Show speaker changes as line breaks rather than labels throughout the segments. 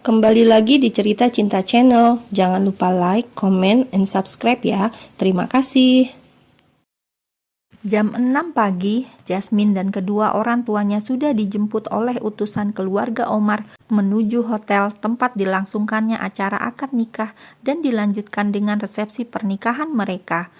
Kembali lagi di Cerita Cinta Channel. Jangan lupa like, comment, and subscribe ya. Terima kasih. Jam 6 pagi, Jasmine dan kedua orang tuanya sudah dijemput oleh utusan keluarga Omar menuju hotel tempat dilangsungkannya acara akad nikah dan dilanjutkan dengan resepsi pernikahan mereka.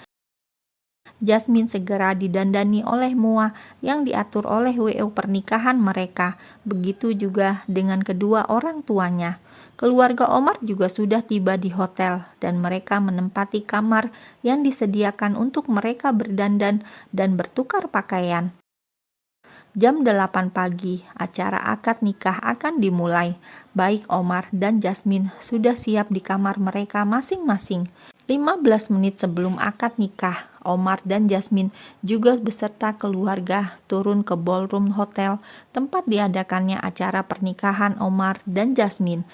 Jasmine segera didandani oleh Mua yang diatur oleh WO pernikahan mereka. Begitu juga dengan kedua orang tuanya. Keluarga Omar juga sudah tiba di hotel dan mereka menempati kamar yang disediakan untuk mereka berdandan dan bertukar pakaian. Jam 8 pagi, acara akad nikah akan dimulai. Baik Omar dan Jasmine sudah siap di kamar mereka masing-masing. 15 menit sebelum akad nikah, Omar dan Jasmine juga beserta keluarga turun ke ballroom hotel tempat diadakannya acara pernikahan Omar dan Jasmine.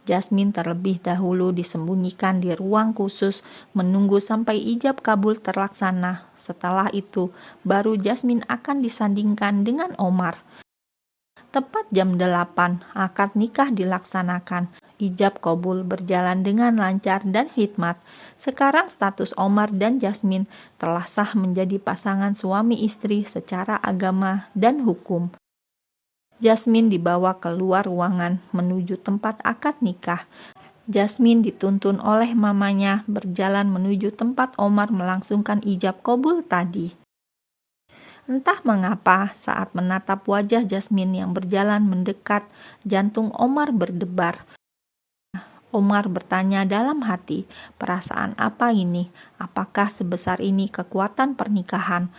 Jasmine terlebih dahulu disembunyikan di ruang khusus menunggu sampai ijab kabul terlaksana. Setelah itu, baru Jasmine akan disandingkan dengan Omar. Tepat jam 8, akad nikah dilaksanakan. Ijab kabul berjalan dengan lancar dan hikmat. Sekarang status Omar dan Jasmine telah sah menjadi pasangan suami istri secara agama dan hukum. Jasmine dibawa keluar ruangan menuju tempat akad nikah. Jasmine dituntun oleh mamanya berjalan menuju tempat Omar melangsungkan ijab kabul tadi. Entah mengapa saat menatap wajah Jasmine yang berjalan mendekat, jantung Omar berdebar. Omar bertanya dalam hati, perasaan apa ini? Apakah sebesar ini kekuatan pernikahan?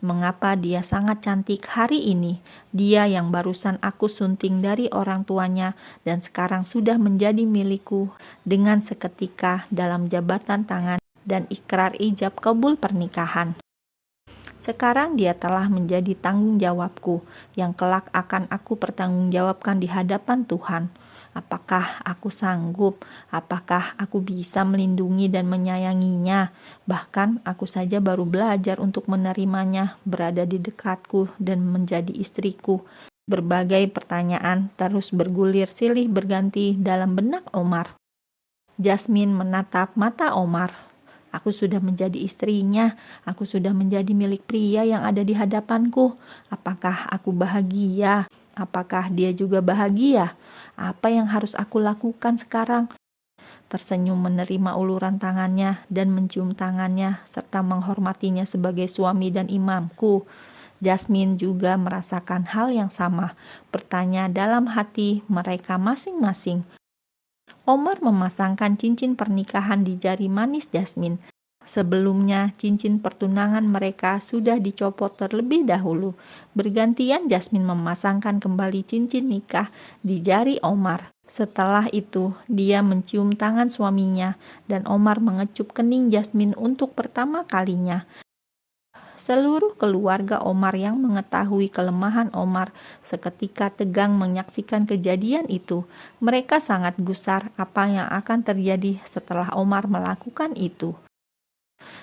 Mengapa dia sangat cantik hari ini? Dia yang barusan aku sunting dari orang tuanya dan sekarang sudah menjadi milikku dengan seketika dalam jabatan tangan dan ikrar ijab kabul pernikahan. Sekarang dia telah menjadi tanggung jawabku yang kelak akan aku pertanggungjawabkan di hadapan Tuhan. Apakah aku sanggup? Apakah aku bisa melindungi dan menyayanginya? Bahkan aku saja baru belajar untuk menerimanya, berada di dekatku dan menjadi istriku. Berbagai pertanyaan terus bergulir silih berganti dalam benak Omar. Jasmine menatap mata Omar. Aku sudah menjadi istrinya, aku sudah menjadi milik pria yang ada di hadapanku. Apakah aku bahagia? Apakah dia juga bahagia? Apa yang harus aku lakukan sekarang? Tersenyum menerima uluran tangannya dan mencium tangannya serta menghormatinya sebagai suami dan imamku. Jasmine juga merasakan hal yang sama, bertanya dalam hati mereka masing-masing. Omar memasangkan cincin pernikahan di jari manis Jasmine. Sebelumnya, cincin pertunangan mereka sudah dicopot terlebih dahulu. Bergantian Jasmine memasangkan kembali cincin nikah di jari Omar. Setelah itu, dia mencium tangan suaminya dan Omar mengecup kening Jasmine untuk pertama kalinya. Seluruh keluarga Omar yang mengetahui kelemahan Omar seketika tegang menyaksikan kejadian itu. Mereka sangat gusar apa yang akan terjadi setelah Omar melakukan itu.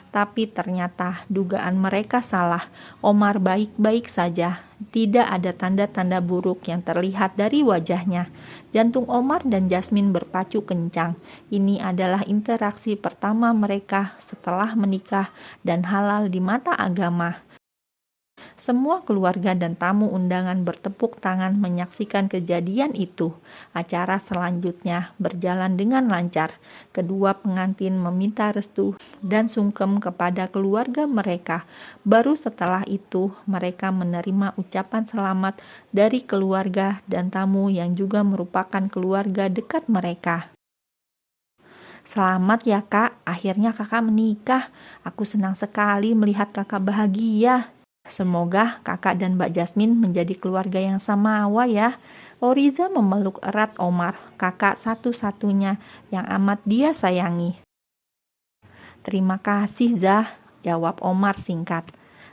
Tapi ternyata dugaan mereka salah. Omar baik-baik saja. Tidak ada tanda-tanda buruk yang terlihat dari wajahnya. Jantung Omar dan Jasmine berpacu kencang. Ini adalah interaksi pertama mereka setelah menikah dan halal di mata agama. Semua keluarga dan tamu undangan bertepuk tangan menyaksikan kejadian itu. Acara selanjutnya berjalan dengan lancar. Kedua pengantin meminta restu dan sungkem kepada keluarga mereka. Baru setelah itu mereka menerima ucapan selamat dari keluarga dan tamu yang juga merupakan keluarga dekat mereka. Selamat ya kak, akhirnya kakak menikah. Aku senang sekali melihat kakak bahagia. Semoga kakak dan Mbak Jasmine menjadi keluarga yang samawa ya. Oriza memeluk erat Omar, kakak satu-satunya yang amat dia sayangi. Terima kasih Zah, jawab Omar singkat.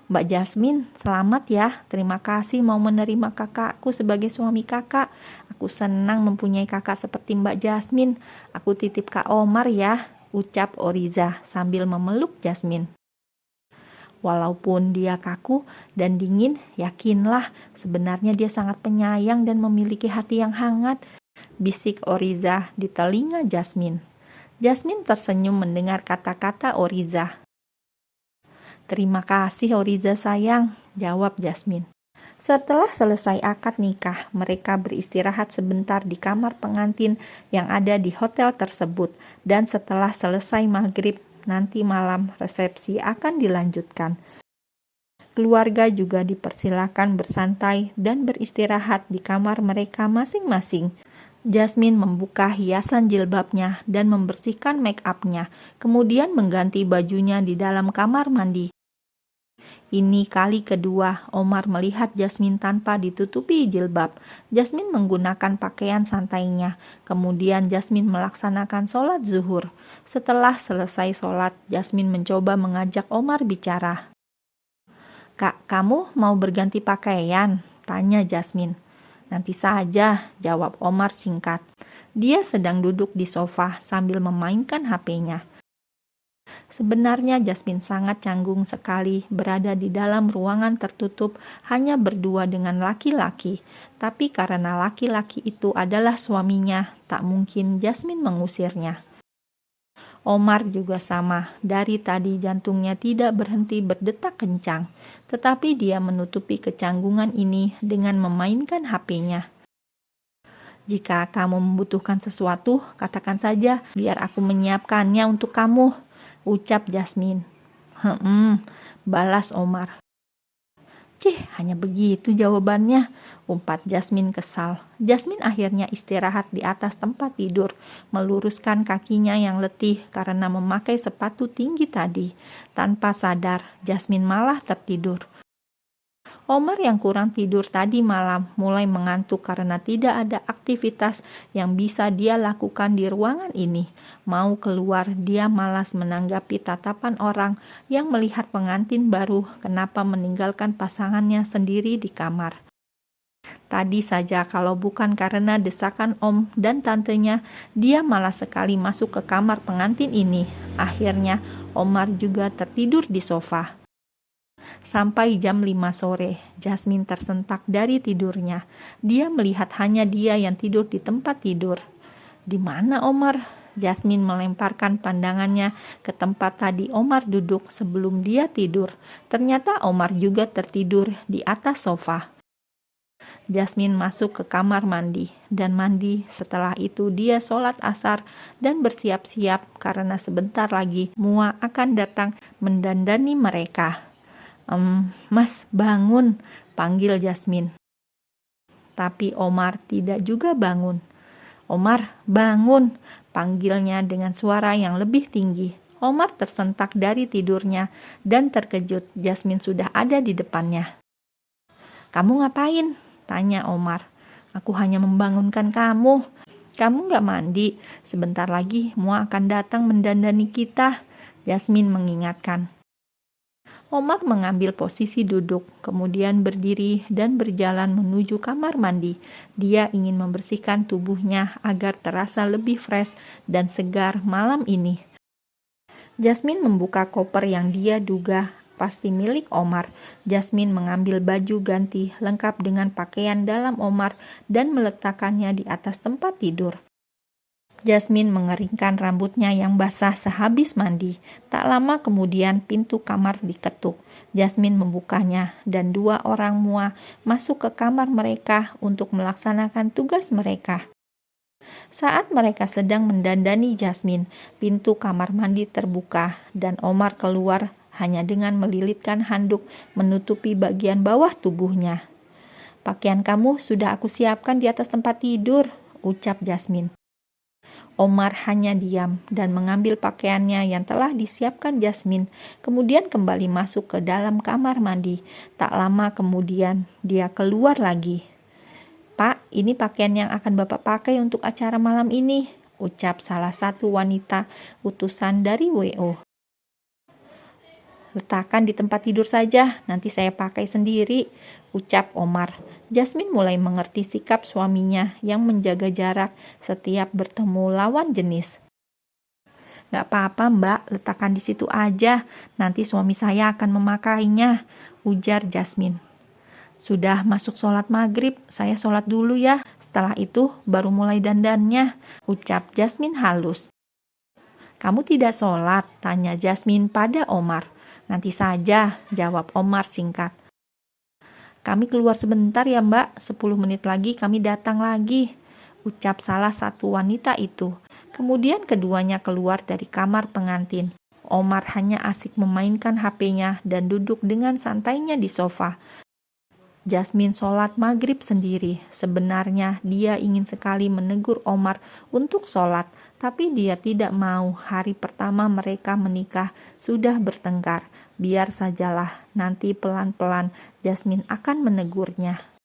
Mbak Jasmine, selamat ya. Terima kasih mau menerima kakakku sebagai suami kakak. Aku senang mempunyai kakak seperti Mbak Jasmine. Aku titip Kak Omar ya, ucap Oriza sambil memeluk Jasmine. Walaupun dia kaku dan dingin, yakinlah sebenarnya dia sangat penyayang dan memiliki hati yang hangat. bisik Oriza di telinga Jasmine. Jasmine tersenyum mendengar kata-kata Oriza. "Terima kasih Oriza sayang," jawab Jasmine. Setelah selesai akad nikah, mereka beristirahat sebentar di kamar pengantin yang ada di hotel tersebut, dan setelah selesai maghrib, nanti malam resepsi akan dilanjutkan. Keluarga juga dipersilakan bersantai dan beristirahat di kamar mereka masing-masing. Jasmine membuka hiasan jilbabnya dan membersihkan make up-nya, kemudian mengganti bajunya di dalam kamar mandi. Ini kali kedua Omar melihat Jasmine tanpa ditutupi jilbab. Jasmine menggunakan pakaian santainya. Kemudian Jasmine melaksanakan sholat zuhur. Setelah selesai sholat, Jasmine mencoba mengajak Omar bicara. "Kak, kamu mau berganti pakaian?" tanya Jasmine. "Nanti saja," jawab Omar singkat. Dia sedang duduk di sofa sambil memainkan HP-nya. Sebenarnya Jasmine sangat canggung sekali berada di dalam ruangan tertutup hanya berdua dengan laki-laki. Tapi karena laki-laki itu adalah suaminya, tak mungkin Jasmine mengusirnya. Omar juga sama, dari tadi jantungnya tidak berhenti berdetak kencang. Tetapi dia menutupi kecanggungan ini dengan memainkan HP-nya. "Jika kamu membutuhkan sesuatu, katakan saja, biar aku menyiapkannya untuk kamu," ucap Jasmine. Balas Omar. "Cih, hanya begitu jawabannya," umpat Jasmine kesal. Jasmine akhirnya istirahat di atas tempat tidur, meluruskan kakinya yang letih karena memakai sepatu tinggi tadi. Tanpa sadar, Jasmine malah tertidur. Omar yang kurang tidur tadi malam mulai mengantuk karena tidak ada aktivitas yang bisa dia lakukan di ruangan ini. Mau keluar, dia malas menanggapi tatapan orang yang melihat pengantin baru kenapa meninggalkan pasangannya sendiri di kamar. Tadi saja kalau bukan karena desakan om dan tantenya, dia malas sekali masuk ke kamar pengantin ini. Akhirnya Omar juga tertidur di sofa. Sampai jam 5 sore, Jasmine tersentak dari tidurnya. Dia melihat hanya dia yang tidur di tempat tidur. "Di mana Omar?" Jasmine melemparkan pandangannya ke tempat tadi Omar duduk sebelum dia tidur. Ternyata Omar juga tertidur di atas sofa. Jasmine masuk ke kamar mandi dan mandi. Setelah itu dia sholat asar dan bersiap-siap karena sebentar lagi Mua akan datang mendandani mereka. "Mas, bangun," panggil Jasmine. Tapi Omar tidak juga bangun. "Omar, bangun," panggilnya dengan suara yang lebih tinggi. Omar tersentak dari tidurnya dan terkejut Jasmine sudah ada di depannya. "Kamu ngapain?" tanya Omar. "Aku hanya membangunkan kamu. Kamu gak mandi? Sebentar lagi Mua akan datang mendandani kita," Jasmine mengingatkan. Omar mengambil posisi duduk, kemudian berdiri dan berjalan menuju kamar mandi. Dia ingin membersihkan tubuhnya agar terasa lebih fresh dan segar malam ini. Jasmine membuka koper yang dia duga pasti milik Omar. Jasmine mengambil baju ganti lengkap dengan pakaian dalam Omar dan meletakkannya di atas tempat tidur. Jasmine mengeringkan rambutnya yang basah sehabis mandi. Tak lama kemudian pintu kamar diketuk. Jasmine membukanya dan 2 orang Mua masuk ke kamar mereka untuk melaksanakan tugas mereka. Saat mereka sedang mendandani Jasmine, pintu kamar mandi terbuka dan Omar keluar hanya dengan melilitkan handuk menutupi bagian bawah tubuhnya. "Pakaian kamu sudah aku siapkan di atas tempat tidur," ucap Jasmine. Omar hanya diam dan mengambil pakaiannya yang telah disiapkan Jasmine, kemudian kembali masuk ke dalam kamar mandi. Tak lama kemudian, dia keluar lagi. "Pak, ini pakaian yang akan Bapak pakai untuk acara malam ini," ucap salah satu wanita utusan dari WO. "Letakkan di tempat tidur saja, nanti saya pakai sendiri," ucap Omar. Jasmine mulai mengerti sikap suaminya yang menjaga jarak setiap bertemu lawan jenis. "Gak apa-apa Mbak, letakkan di situ aja, nanti suami saya akan memakainya," ujar Jasmine. "Sudah masuk sholat maghrib, saya sholat dulu ya," Setelah itu baru mulai dandannya, ucap Jasmine halus. Kamu tidak sholat? Tanya Jasmine pada Omar. Nanti saja, jawab Omar singkat. Kami keluar sebentar ya mbak, 10 menit lagi kami datang lagi, ucap salah satu wanita itu. Kemudian keduanya keluar dari kamar pengantin. Omar hanya asik memainkan HP-nya dan duduk dengan santainya di sofa. Jasmine sholat maghrib sendiri. Sebenarnya dia ingin sekali menegur Omar untuk sholat, tapi dia tidak mau. Hari pertama mereka menikah sudah bertengkar. Biar sajalah, nanti pelan-pelan Jasmine akan menegurnya.